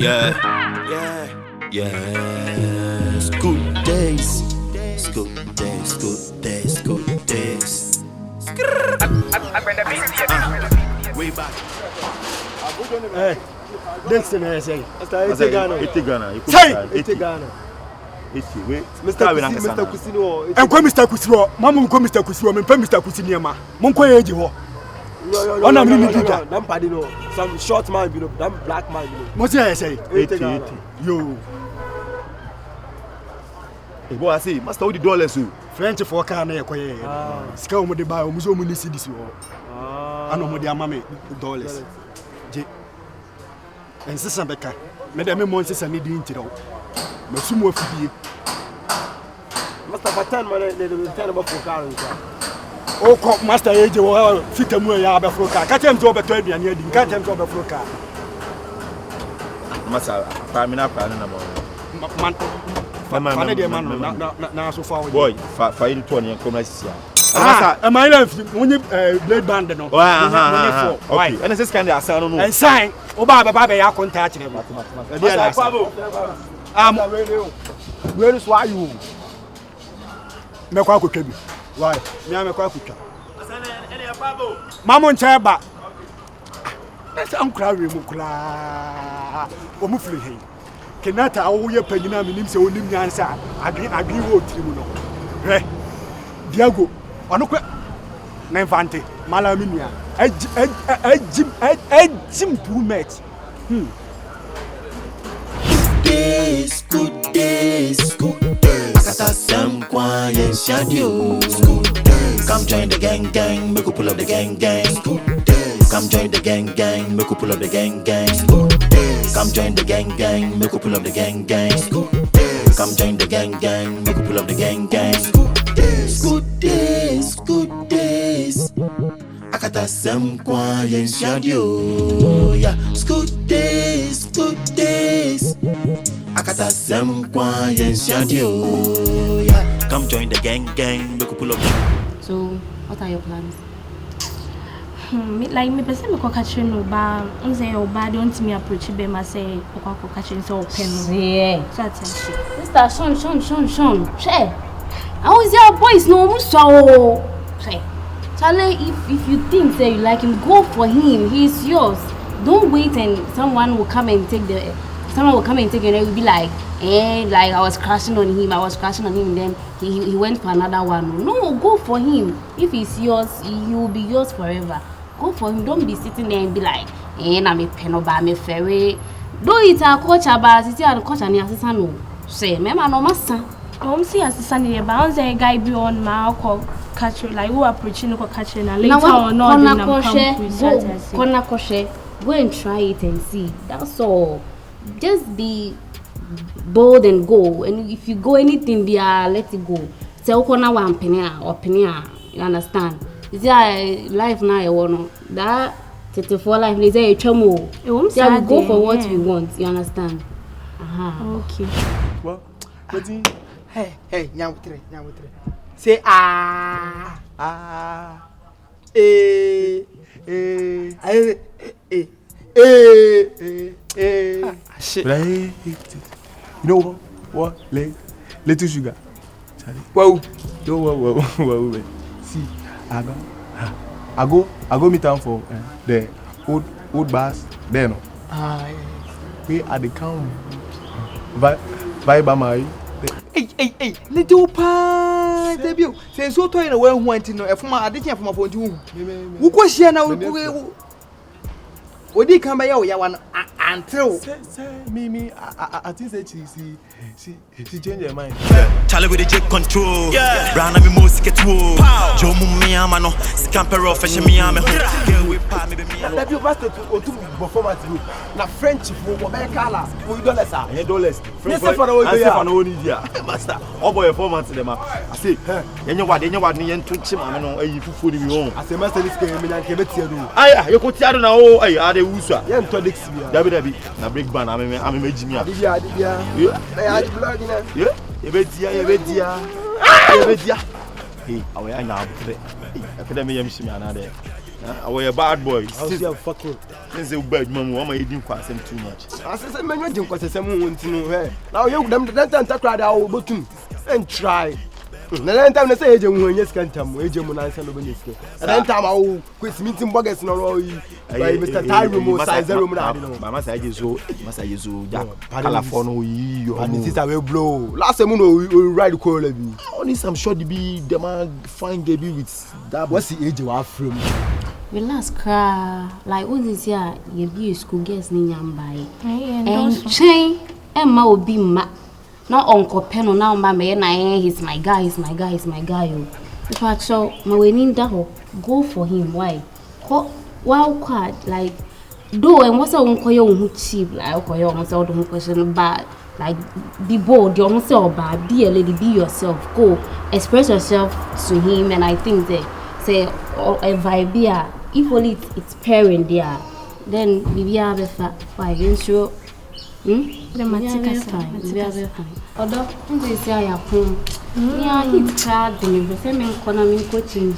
Yes. Good days. Good days. Good days. Good days. Way back. Hey, this thing I say. It's Ghana. Say, it's Ghana. Mr. Kusino. And come Mr. Kusino. Mamma come Mr. Kusino. Me pay Mr. Kusino. Monko eji ho. No. Them party no. Some short man, you know. Them black man, you know. What say I say? 80. Yo. Hey, boy, I say, master, what the dollars you? French for car na ekoye. Sika omo de buy omo so omo ni cedis ho. Ano omo de amame dollars. Je. En sisa beka. Me de me mo sisa ni di ntira wo. Masumo afidie. Master Patan man de tell about for car nka. O ko master eje wo fitamu ya be for car. Ka tem to beto aduane adi. Ka tem to be for car. Master, pa mi na pa na man. Fane de man na so far boy fa in to ne come sia am I left when blade band no okay and this kind of assign no and sign oba baba be ya contact ne where is why you me kwa akotwa bi why me am kwa akotwa mamo ncha ba na am kra we mu kra o mu firi he Kenata awoye panyina minim se onim nyansa adwi wo tirimu no Diago onokwe na infante mala minua ajim too much Good days Kata sem kwa yen shadio Good days Come join the gang make we pull up the gang Good days Come join the gang make we pull up the gang Good days Come join the gang make we pull up the gang Good days Come join the gang make we pull up the gang Good days Akata sem kwa yen shadio yeah good days Akata sem kwa yen shadio yeah come join the gang make we pull up. So what are your plans? Like me person me ko catch no ba unse o ba don't me approach be ma say ko catch so open no yeah so attention Mr. Sean share how is your boys no mu so say Charlie, if you think that you like him, go for him. He's yours. Don't wait and someone will come and take it and it will be like, like I was crashing on him, and then he went for another one. No, go for him. If he's yours, he will be yours forever. Go for him. Don't be sitting there and be like, I'm a penoba, I'm a ferry. Do it a coach about it, and coach and assistant. No, say, Mama, no master. I'm see assistant here, but a guy beyond my call. Catch like who approaching ko catch na later or not go and try it and see. That's all. Just be bold and go. And if you go anything there, let it go. Say okona one penny or penny, you understand? Is there life now you want that 34 life is a chamo. Yeah, we go for what we want, you understand? Okay. Well, hey, nyamtre. Say shit. You know what? Little sugar. Whoa. See, I go meet them for the old bus. Then, we at the count. Bye, my. Hey, little pa debut. Say so toy na when want no e fuma adekye fuma for nti wo ko hia na wo di kan ba ya wan until me I think say she change her mind. Charlie with the jet control. Brown me most get wo. Jo mu me ama no scamper off fashion me ama. Girl we pa me be me. Debut pastor to performance group. Na French for be kala. We dollars ah. $. French for no need ya. Master. Obo performance dem I say, yenye wade ni yen tunchi ma me no ayi fufu ni bi won. I say master this game me na ke betia do. Aya, you ko tiado na o ayi ade wusu a. Yen to Dix bia. Dabi na break band ame majimi a. Bia. Na blog na. You betia. Hey, awe anya abutre. Hey, akada me yam shimi ana de. I was a bad boy. I was fucking. Since you bad mom, why am I eating quite too much? I said, man, you didn't quite say someone to know. Now you them that time to cry out, but and try. Then time they say, agent, when you can't tell me, agent, when I send over this. And then time I'll quit meeting buggers in a row. Mr. Tyrone, size room. Mama said, you so, California, and this is a will blow. Last time we ride the call of you. Only some short be the man fine baby with that. What's the age you have from? Relax, cry. Like all this year, you be school girls in Yambai. And chain, and ma will be ma. Not Uncle Penno now, mamma, and he's my guy, he's my guy, he's my guy. If I show my winning daho, go for him. Why? Wow, quad like do and what's a uncle who cheap like Uncle almost all the question bad. Like be bold, you almost say bad, dear lady, be yourself, go express yourself to him. And I think that say a vibe, if only it's parent there, then maybe have a fat why against you. Fine. Although they say I have home. Yeah, he's crowd the same economy coaching.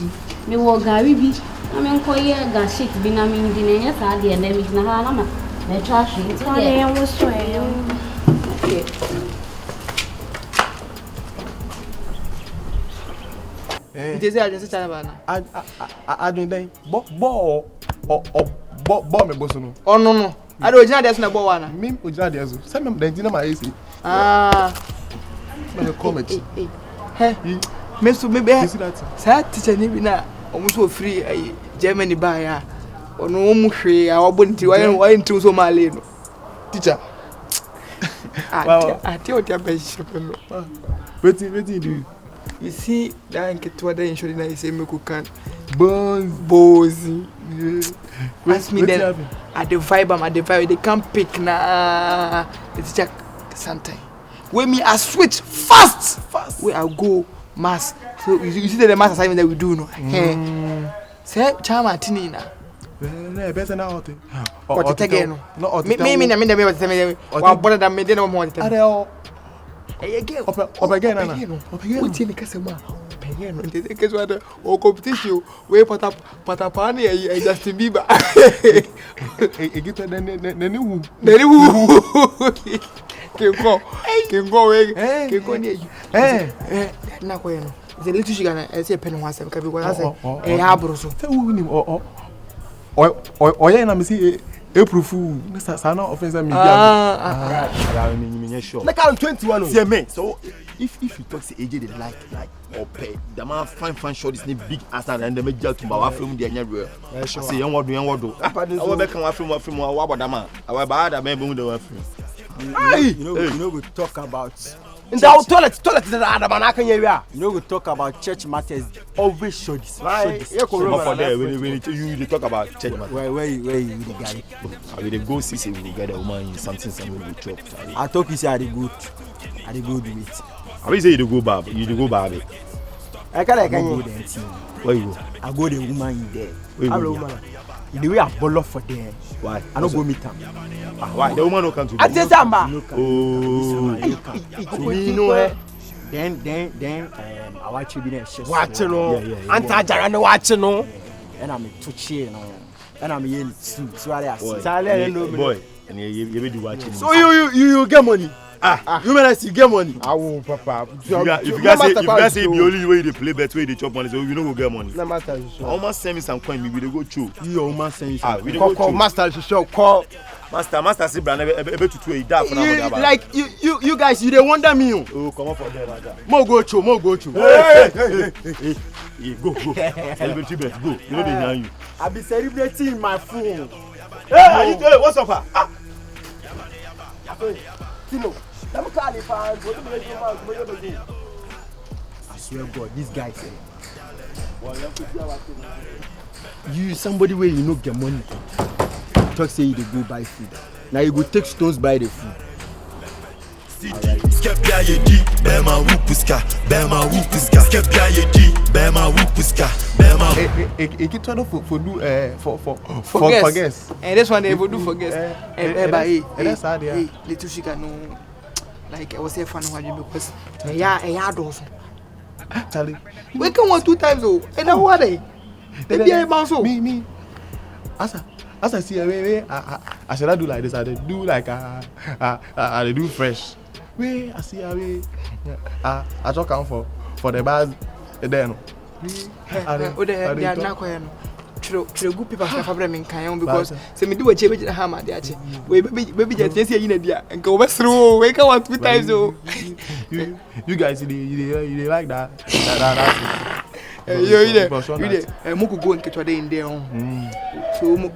Me wo gari bi. I mean, koye ga shit bi na mi ndi ne yesa ade na mi na ha na ma. Na trash it. So dey yan wo so e. Okay. It is a just a bana. I don't think. Bo me bosono. Oh no. I don't know that's na bo wana. Me ojina dey so. Say me den na my AC. Me comment. Hey. Me so me be. You see that? Say teacher ni bi na almost so free Germany buy ya. Ono omu hwe a obonti why ntim so male no. Teacher. Ati o tia be shepe no. Wetin do? You see that nketwa da insurance na say me ku can. Bozy. Ask me then at the vibe, they can't pick na the teacher sometime. When me I switch fast. Where I go mass. So you see the mass assignment that we do no. Say chama tinina. Better now hot. What take again? No, me what say me. Wa boda da me dey no more. Again. Up again. What you kase ma? Pegeno. Ndeze kezo ada o competition we patapani e Justin Bieber. Egita nani wu. Kengo we. Kengo ni. Na ko yeno. Ze litu shiga na e se pen wa sem ka bi ko na se e ha bruso. Te wu ni oye na me si April sana offense me me sure. Like I'm 21. See me. So if you talk say AJ they like or pay the man fine short is big ass and them make to our film the anya real. Say yan word I will be can film wa about man. I will bad that man the film. You know we talk about in the toilet is the other man. I can hear you. You know we talk about church matters. Always show this. For there when you talk about church matters. Where you the guy? I will go see we get a woman something we chop. I talk you say I the good with it. I will say you go bab. You go bab. I can go there. Where you go? I go the woman in there. Hello woman. The way I ball up for there. Why? I don't go meet her. Why? The woman no come to me. I tell Samba. Oh. You know her. Then I watch you be there. Watching no. Anta jara no watching no. And I'm to cheer no. And I'm here too. So I say. Boy. And you be do watching. So you get money. You mean you get money? I will, Papa. If you guys say the only way they play bet way they chop money, so you know go get money. No master. Almost send me some coin, we will go chew. You almost send me. We go call master to show call. Master say brand ebe to a that for now. Like you guys, you dey wonder me. Oh, come on for there, Raja. Mo go chew. Hey, go. Celebrity bet, go. You know they hear you. I be celebrating my phone. Hey, what's up? Tino. I swear God, this guy said you somebody where you know get money. Talk say you dey go buy food. Now you go take stones buy the food. Skepia yedi, bema wupuska, Skepia yedi, bema wupuska, bema. It turn up for do for guess. And this one they will do for guess. That's how they are. Little she can know. Like I was saying, fun because yeah, those. Charlie, We can one 2 times oh, and now what they? They be a bounce. Me. as I see I should not do like this. I do like I do fresh. Wait, I see I talk out for the bars then. They are not quiet. True good people have problem in Kayon because say me do a change the hammer there. We baby just see in there and go through. Wake up 2 times though. You guys you like that. You Moku go and get what in there. So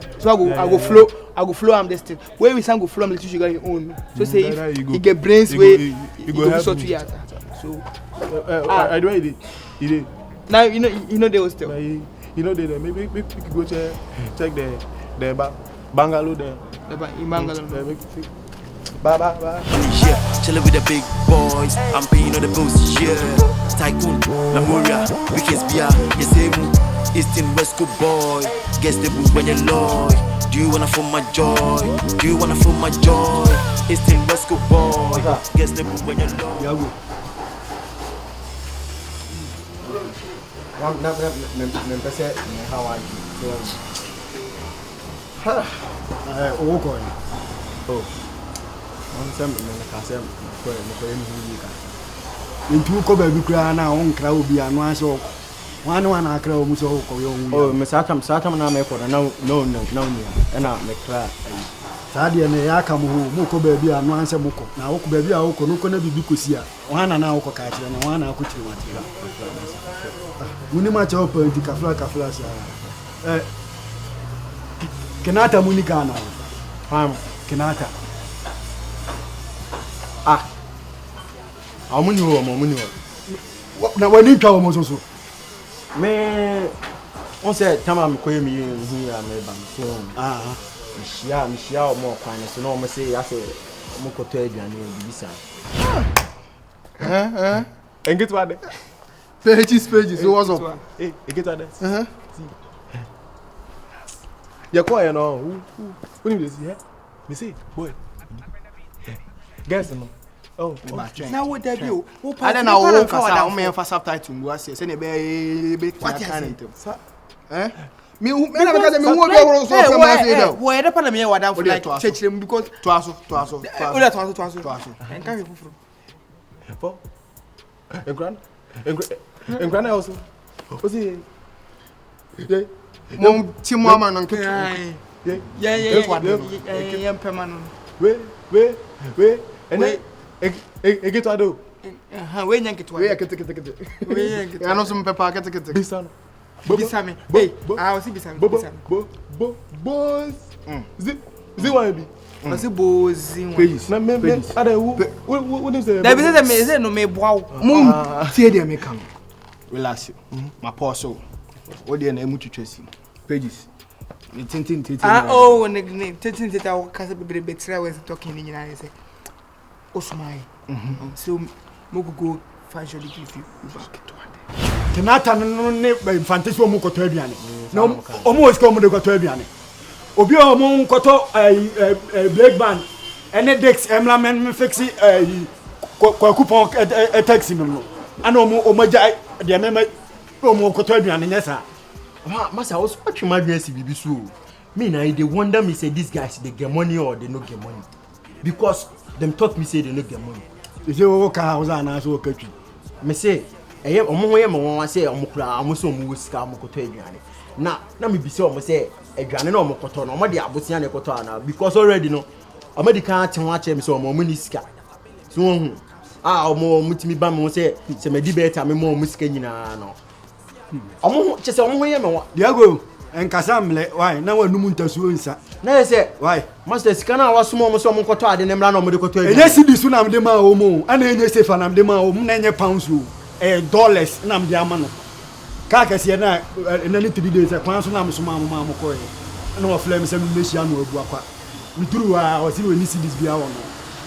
I go flow am this thing. Where we sang go flow am let you go your own. So say if you get brains way you go so to yata. So I do it. Now you know they was still. You know they maybe we could go check the bungalow there. In Bangalore. Bye. Yeah, chillin' with the big boys. I'm paying all the bills, yeah. Tycoon, Namoria, Weekends Bia, Yesemu, Eastern West Coast boy. Guess the book when you're Lloyd. Do you wanna feel my joy? Do you wanna feel my joy? Eastern West Coast boy. Guess the book when you're Lloyd. Into ko baby kra na on kra obi anu aso wan akra o muso ko yo oh me satam na me ko na no na me kra saade ne ya ka mu ko baby anu anse mu ko na wo ko baby a wo ko no ko na bibi ko sia wan na wo ko ka kire na wan na ko kire matira muni ma cha opa di kafla sa kenata muni kana kenata Amuni wo. Na wani twa wo so me on say tama me koye mi hu ya me ban so mi shia o mo kwan so no mo say ya say mo ko to aduane bibisa Engit wade. pages so what's up Engit wade. Ya ko ya no. Who this here? Me say, boy. Guess no. Oh, now what that you? I don't know how me for subtitle go say say be kind of me because me who be so from my say where the parliament wa down for like church them because to aso en kan fufuru for en gran also o see mom ti mo ama nan ketu yeah permanent we and get to do we nyanke to we kete ya no so pepa kete bisano bisame hey I was bisame boss zi wa bi was bozi pages na me ada what is the that be say no me boa mum tie dia me kan relax ma pause o dia na emu twetwasi pages tintin oh ne tintin teta o kasa bebre try we talking ni nyina say Osmai. So Mogo financially give you back to one. Kenata no ne fantasy wo ko to aduane. Na omo iska omo de ko to aduane. Obi omo ko to black band ene dex emlamen me fixi ko coupon taxi no. Ana omo ja de me omo ko to aduane nyesa. Masa was watching my dressy bibi so. Me na they wonder me say these guys they get money or they no get money. Because them taught me say they no get money. You say wo ka house na so katwi. Me say omo ho ye me won say omo kura omo so omo wosika omo koto aduane. Na me bi say omo say aduane na omo koto na omo de abosia na koto ana because already no omo de kan ate ho ache me say omo ni sika. So won omo mutimi ba me say me di beta me mo sika nyina no. Omo che say omo ho ye me won. Diago enkasa mle why na wanum ntasuo nsa. Na say why master sika na wasomo omo so omo koto ade ne mra na omo de koto aduane. Enye cedi su na mde ma omo ana enye sefa na mde ma omo na enye pounds dollars na mde ama no. Ka kase na ni 3 days kwan so na mso ma mo ko na wa flame se me hia no abu akwa. Mituru wa o si we ni cedis bia wo no.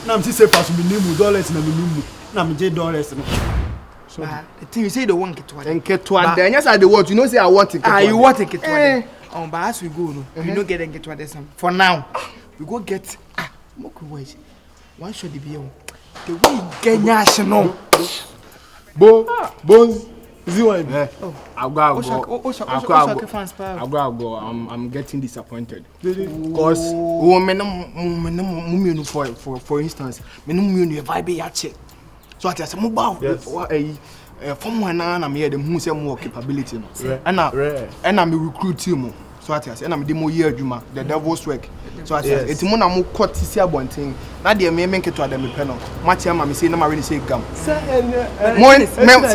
Na msi sefa so me nimu dollars na me nimu na mje dollars no. So the thing you say the one get one. And get one. Then yes I the what you know say I want it. You want to get one. But as we go no, we no get and get one this for now. We go get Moku wise. Why should it be on? The way get national. Bones I'm getting disappointed because for instance, me vibe yache. So I say mobile. From when I'm here, the who say more capability. And I'm recruit team. So I say, and I'm the more year Juma, the devil's work. So I say, it's more than more cut to see one thing. Now they may make it to them panel. Much I'm say, no, I really say gum.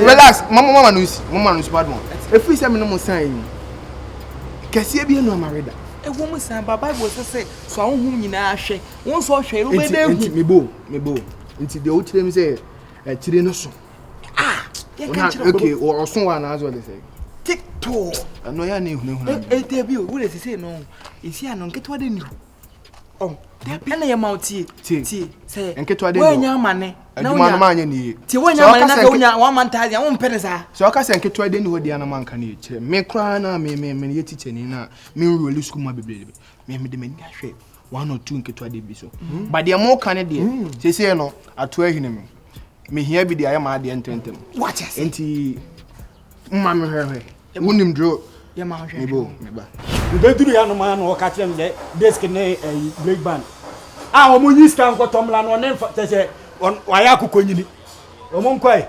Relax, Mama knows bad one. If we say no more saying, can see be no married. A woman saying, Baba was say, so I won't in a shake. One so share, me bo. Into the old team say, a tirinoso. Okay, or someone as well they say. TikTok. I know your name. Debut, what does he say? No, is he an get what they knew? Oh, and I am out tea, say, and get what they know. Money. No man, you need. One man ties your own penisa. So I can't get what they know the animal can eat. Me cry, me teaching in a me really school my baby. Me the men shape 1 or 2 get what they be so. But they are more Canadian. They say no, at 12 him. Me here be the I am at the end. What is it? Mamma, her. Wouldn't draw. Your mouth, me bo. You don't do the man or catch them there. Desk in a break band. Ah, when you can go Tomlan or name for say on Wayaku Kuni. Omon Quay.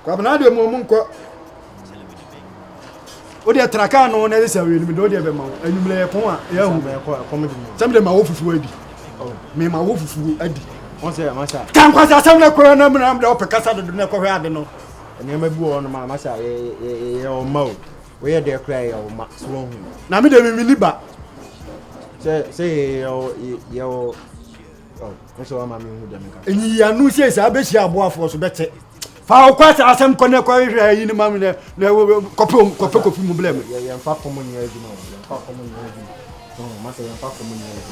Quabanadio Momunco. O dear Tracano, necessary, we don't have a mouth, and you lay upon some of them are awful ready. Me, my wolf, Eddie. Can't pass some of the corner, I'm the upper casa of the Necorado. And you may go on my massa, or mouth. Where they cry or Max wrong. Now, me, they will be back. Say, your. Oh, so I'm with them. And you are no says, I bet you are more for so better. For quite a some connect in the mammy, there will copy of blame. Yeah, far from when you're far from when you're Master and far from when you're.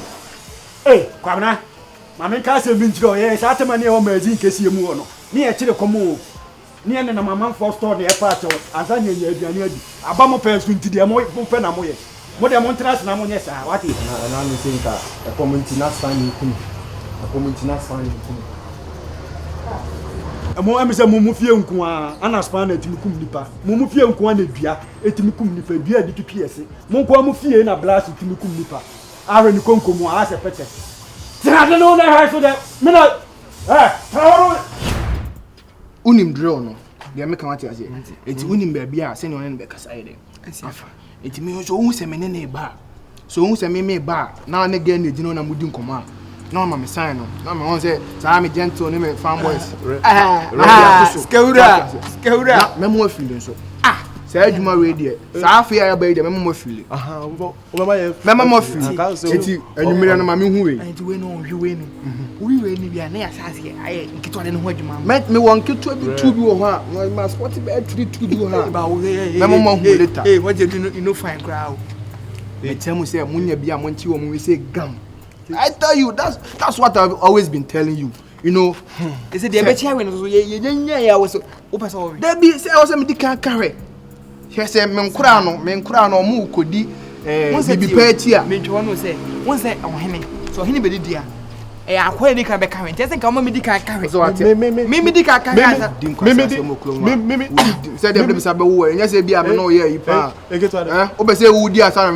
Hey, Quabana. Mammy Castle Vincho, yes, after my name, in case you move. Near to the commode. Near the mamma for store the airport, as I knew you near a bomb of pairs into the more open amoy. What am I interested in? Yes, what is and I'm think a community not finding a community not finding. A more Amisa Mumufia and a span at Timukumnipa, Mumufia and Kwanebia, et Timukumnipa, beer the PPS, Monquamufia and a blast at Timukumnipa. I ran the Concomo as a petty. I don't know that for that minute. Unim drone, the American say. It's winning baby, send on the Casside. It means almost a minute bar. So, who's a me bar now and again, you know, I'm wouldn't come out. No, I'm a sign. No, I'm say, I'm a gentle name, farm boys. Scaura, Memo feeling so. Ah, said you married yet. Safi, I obey the Memo feeling. Memo feeling. And you made a mammy who and you win, you win. We win, be an assassin. I get one and what you met me one kid to do her. My must what about to do her about Memo later. Hey, what you know, fine crowd. They tell me, say, Munya be a monty when we say gum. I tell you, that's what I've always been telling you. You know, is it the better when I was open? There be say I was a medical carry. He said, Mencrano, Moo could be petty. Me to one say, once that on him, so he never did. I quite a carry. Doesn't come medical carry. So I say, medical carry. Said the Sabu, and yes, be a no year. You say, would you have said,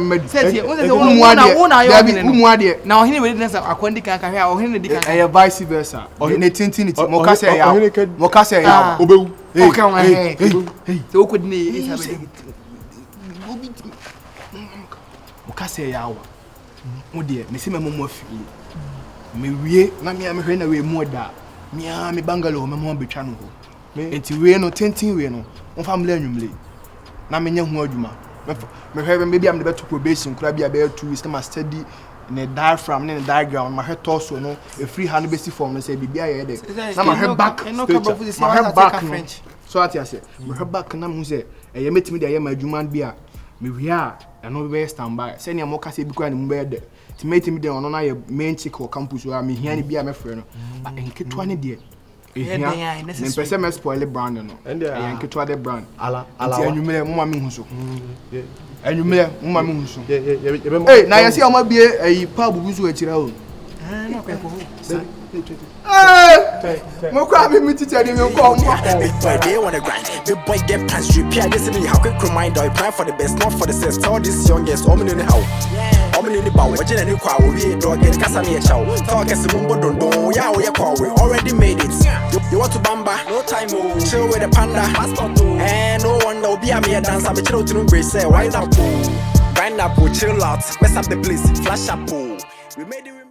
now he witness a quantic carry or him, vice versa, or in a tintin, Mocassa, Obo, so could me. Mocassa, hour. Oh dear, Miss Mamma. Me we na me am hwe na we mu da me am bangalo me mo betwa no ho enti we no tentin we no on family anwumle na me nya ho adwuma me hwe me bia me beto probation kura bia be 2 weeks na study in a diaphragm in a diagram my head torso no a free hand basic form no say bibia ye de na my head back my head back French so what you say my head back na mu say e ye metimi de ye ma adwuma bia me we a no be stand by say ne mo ka say bi kwa ne mu be de to make me there on a main chick or campus where I'm here and be a friend. But in Kitwani, dear, and person may spoil the brand, and Kitwa brand. And you may Mamma so. And you may Mamma so. Hey, now I see I might be a pub who's with your own. Mo kwa me teacher dey me call mo. Big boy they wanna grind. Big boy get pants repair. This is how quick reminder. Plan for the best, not for the best. Tell this youngest, I'm in the how. I'm in the bow. Watching any crowd, we dog get Casania chow. Talk as a mumbo don't know. Yeah, we already made it. You want to bamba? No time. Chill with the panda. And no one will be a mere dance. I'm a chill to embrace. Why not? Grind up, chill out, mess up the place, flash up. We made it.